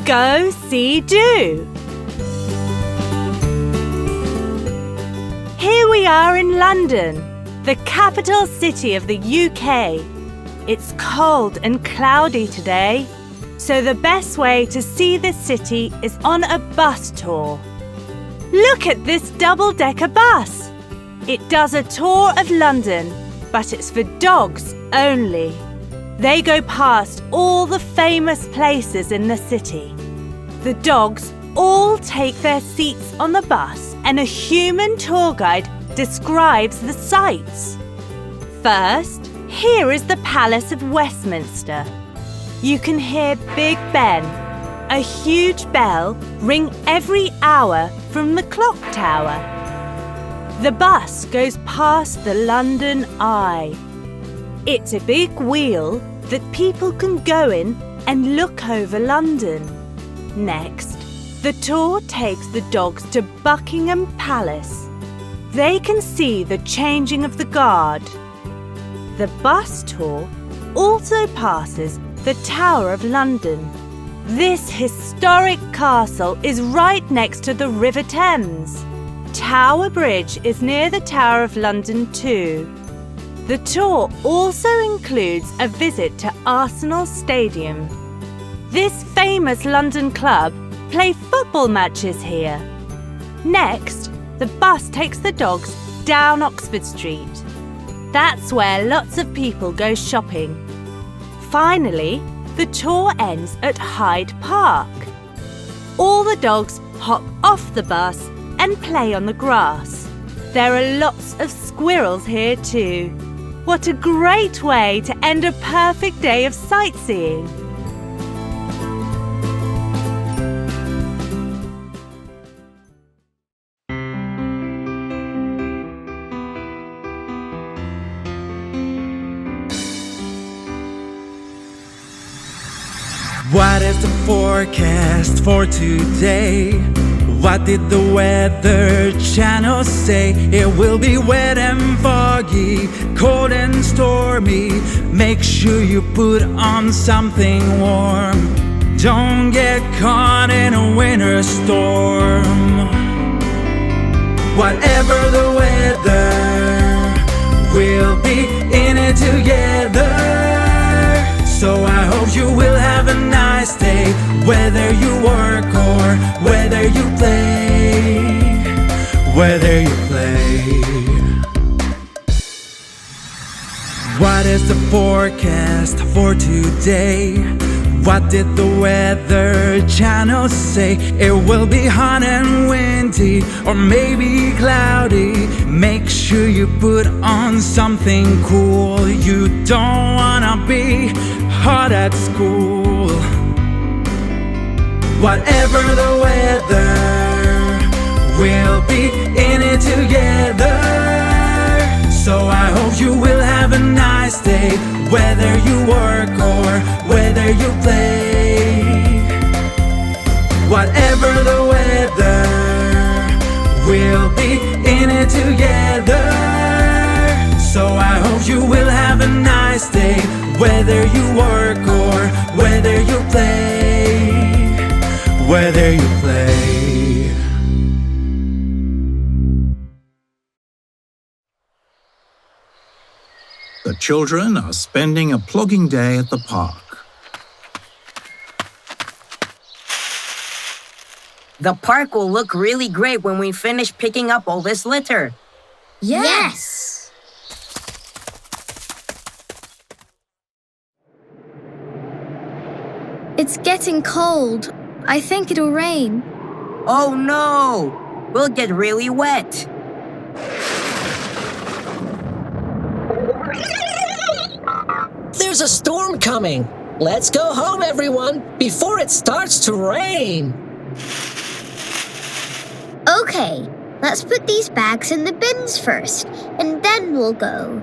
Go, see, do. Here we are in London, the capital city of the UK. It's cold and cloudy today, so the best way to see this city is on a bus tour. Look at this double-decker bus. It does a tour of London, but it's for dogs only. They go past all the famous places in the city. The dogs all take their seats on the bus and a human tour guide describes the sights. First, here is the Palace of Westminster. You can hear Big Ben, a huge bell, ring every hour from the clock tower. The bus goes past the London Eye. It's a big wheel that people can go in and look over London. Next, the tour takes the dogs to Buckingham Palace. They can see the changing of the guard. The bus tour also passes the Tower of London. This historic castle is right next to the River Thames. Tower Bridge is near the Tower of London too. The tour also includes a visit to Arsenal Stadium. This famous London club play football matches here. Next, the bus takes the dogs down Oxford Street. That's where lots of people go shopping. Finally, the tour ends at Hyde Park. All the dogs hop off the bus and play on the grass. There are lots of squirrels here too. What a great way to end a perfect day of sightseeing! What is the forecast for today? What did the Weather Channel say? It will be wet and foggy, cold and stormy. Make sure you put on something warm. Don't get caught in a winter storm. Whatever the weather, we'll be in it together. So I hope you will have a nice day, whether you work or whether you play. Whether you play. What is the forecast for today? What did the Weather Channel say? It will be hot and windy, or maybe cloudy. Make sure you put on something cool. You don't wanna be hot at school. Whatever the weather, we'll be in it together. So I hope you will have a nice day, whether you work or whether you play. Whatever the weather, we'll be in it together. So I hope you will have a nice day, whether you work or whether you play. Whether you play. The children are spending a plogging day at the park. The park will look really great when we finish picking up all this litter. Yes! It's getting cold. I think it'll rain. Oh no! We'll get really wet. There's a storm coming. Let's go home, everyone, before it starts to rain. Okay, let's put these bags in the bins first, and then we'll go.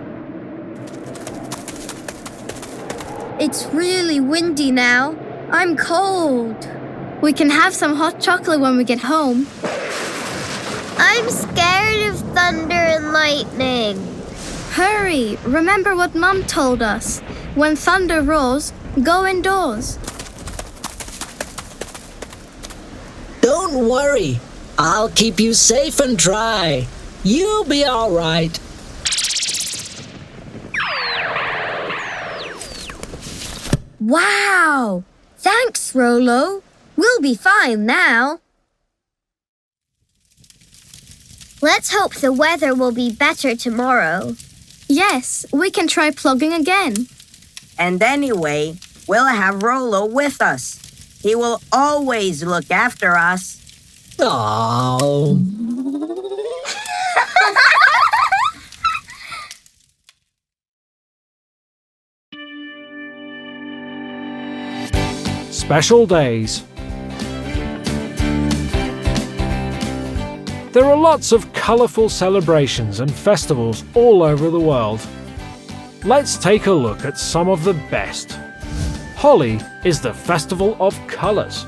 It's really windy now. I'm cold. We can have some hot chocolate when we get home. I'm scared of thunder and lightning. Hurry, remember what Mom told us. When thunder roars, go indoors. Don't worry. I'll keep you safe and dry. You'll be all right. Wow! Thanks, Rolo. We'll be fine now. Let's hope the weather will be better tomorrow. Yes, we can try plugging again. And anyway, we'll have Rolo with us. He will always look after us. Oh. Special days. There are lots of colourful celebrations and festivals all over the world. Let's take a look at some of the best. Holi is the festival of colours.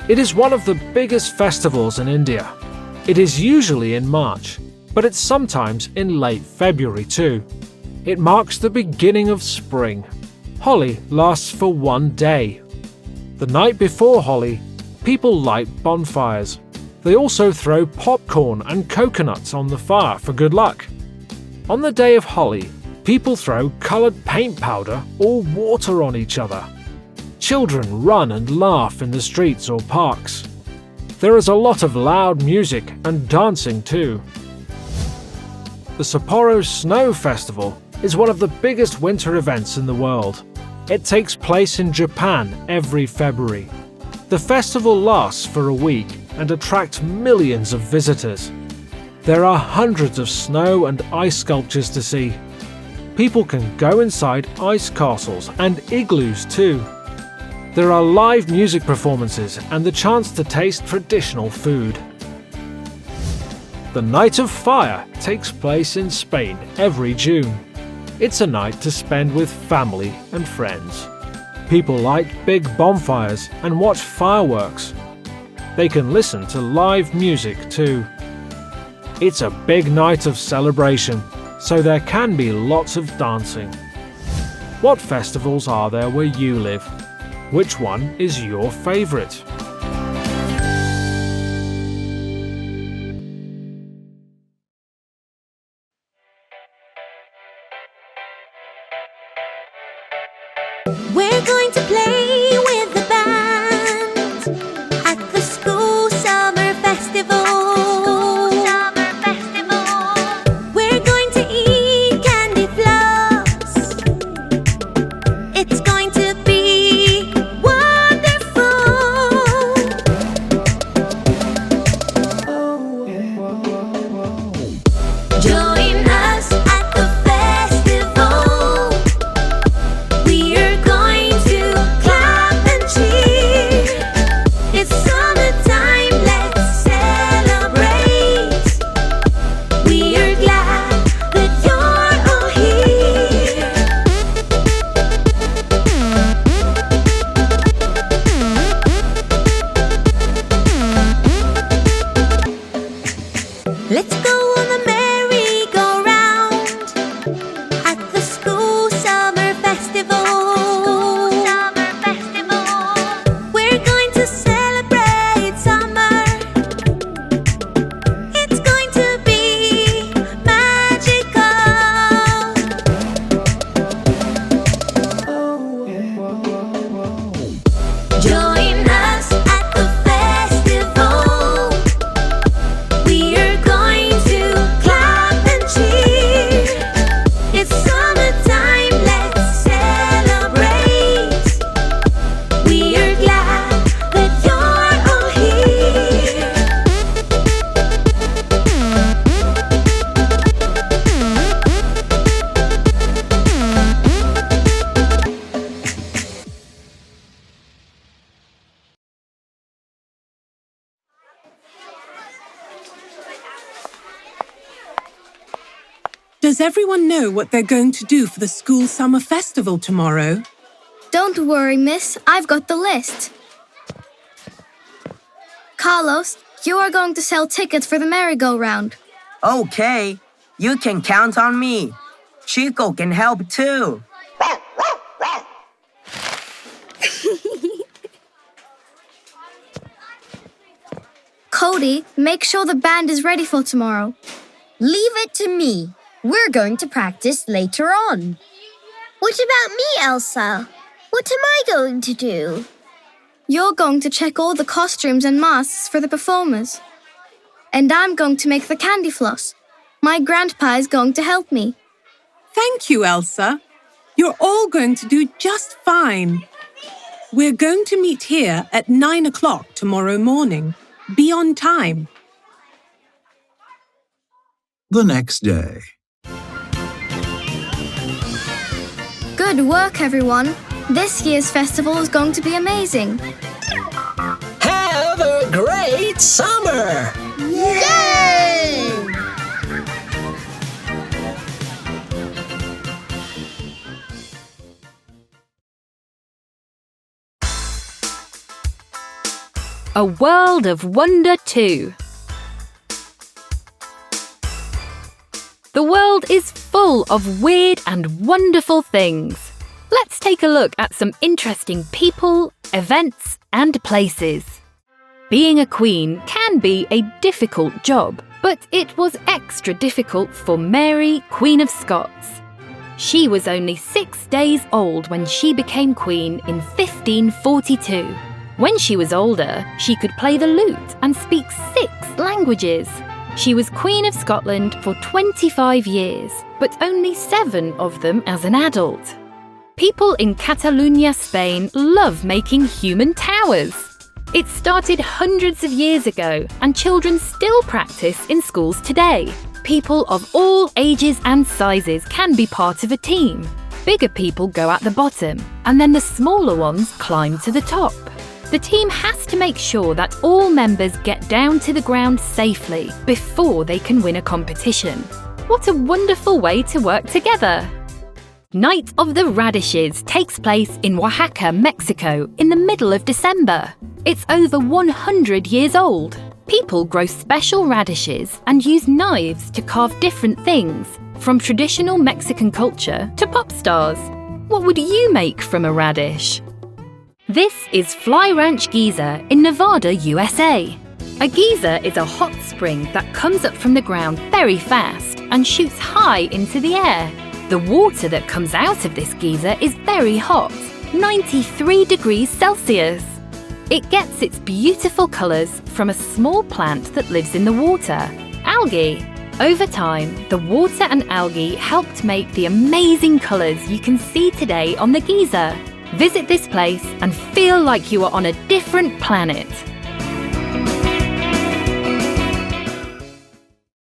It is one of the biggest festivals in India. It is usually in March, but it's sometimes in late February too. It marks the beginning of spring. Holi lasts for one day. The night before Holi, people light bonfires. They also throw popcorn and coconuts on the fire for good luck. On the day of Holi, people throw coloured paint powder or water on each other. Children run and laugh in the streets or parks. There is a lot of loud music and dancing too. The Sapporo Snow Festival is one of the biggest winter events in the world. It takes place in Japan every February. The festival lasts for a week and attracts millions of visitors. There are hundreds of snow and ice sculptures to see. People can go inside ice castles and igloos too. There are live music performances and the chance to taste traditional food. The Night of Fire takes place in Spain every June. It's a night to spend with family and friends. People light big bonfires and watch fireworks. They can listen to live music too. It's a big night of celebration, so there can be lots of dancing. What festivals are there where you live? Which one is your favorite? We're going to play with the band at the school summer festival. We're going to eat candy floss. It's going to be wonderful. Join us at the festival. We are going to clap and cheer. It's summertime, let's celebrate. We are glad that you're all here. Let's go on the merry-go-round at the school summer festival. We're going to celebrate summer. It's going to be magical. Join us at the festival. We are going to clap and cheer. It's summertime, let's celebrate. We are glad that you're all here. Does everyone know what they're going to do for the school summer festival tomorrow? Don't worry, miss. I've got the list. Carlos, you are going to sell tickets for the merry-go-round. Okay, you can count on me. Chico can help too. Cody, make sure the band is ready for tomorrow. Leave it to me. We're going to practice later on. What about me, Elsa? What am I going to do? You're going to check all the costumes and masks for the performers. And I'm going to make the candy floss. My grandpa is going to help me. Thank you, Elsa. You're all going to do just fine. We're going to meet here at 9 o'clock tomorrow morning. Be on time. The next day. Good work, everyone. This year's festival is going to be amazing. Have a great summer! Yay! A World of Wonder 2. The world is full of weird and wonderful things. Let's take a look at some interesting people, events, and places. Being a queen can be a difficult job, but it was extra difficult for Mary, Queen of Scots. She was only 6 days old when she became queen in 1542. When she was older, she could play the lute and speak 6 languages. She was Queen of Scotland for 25 years, but only 7 of them as an adult. People in Catalonia, Spain love making human towers. It started hundreds of years ago, and children still practice in schools today. People of all ages and sizes can be part of a team. Bigger people go at the bottom, and then the smaller ones climb to the top. The team has to make sure that all members get down to the ground safely before they can win a competition. What a wonderful way to work together! Night of the Radishes takes place in Oaxaca, Mexico, in the middle of December. It's over 100 years old. People grow special radishes and use knives to carve different things, from traditional Mexican culture to pop stars. What would you make from a radish? This is Fly Ranch Geyser in Nevada, USA. A geyser is a hot spring that comes up from the ground very fast and shoots high into the air. The water that comes out of this geyser is very hot, 93 degrees Celsius. It gets its beautiful colours from a small plant that lives in the water, algae. Over time, the water and algae helped make the amazing colours you can see today on the geyser. Visit this place and feel like you are on a different planet.